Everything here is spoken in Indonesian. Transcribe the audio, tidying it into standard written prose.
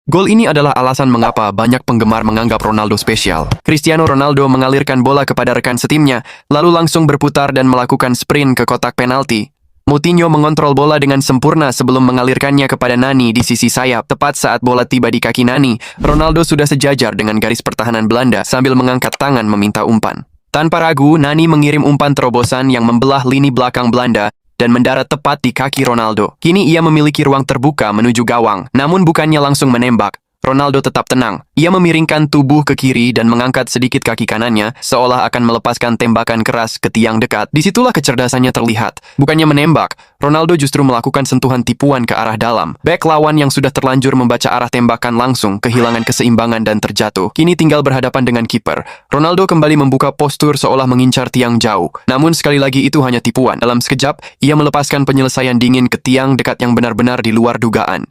Gol ini adalah alasan mengapa banyak penggemar menganggap Ronaldo spesial. Cristiano Ronaldo mengalirkan bola kepada rekan setimnya, lalu langsung berputar dan melakukan sprint ke kotak penalti. Moutinho mengontrol bola dengan sempurna sebelum mengalirkannya kepada Nani di sisi sayap. Tepat saat bola tiba di kaki Nani, Ronaldo sudah sejajar dengan garis pertahanan Belanda sambil mengangkat tangan meminta umpan. Tanpa ragu, Nani mengirim umpan terobosan yang membelah lini belakang Belanda dan mendarat tepat di kaki Ronaldo. Kini ia memiliki ruang terbuka menuju gawang, namun bukannya langsung menembak. Ronaldo tetap tenang. Ia memiringkan tubuh ke kiri dan mengangkat sedikit kaki kanannya, seolah akan melepaskan tembakan keras ke tiang dekat. Disitulah kecerdasannya terlihat. Bukannya menembak, Ronaldo justru melakukan sentuhan tipuan ke arah dalam. Bek lawan yang sudah terlanjur membaca arah tembakan langsung kehilangan keseimbangan dan terjatuh. Kini tinggal berhadapan dengan kiper. Ronaldo kembali membuka postur seolah mengincar tiang jauh. Namun sekali lagi itu hanya tipuan. Dalam sekejap, ia melepaskan penyelesaian dingin ke tiang dekat yang benar-benar di luar dugaan.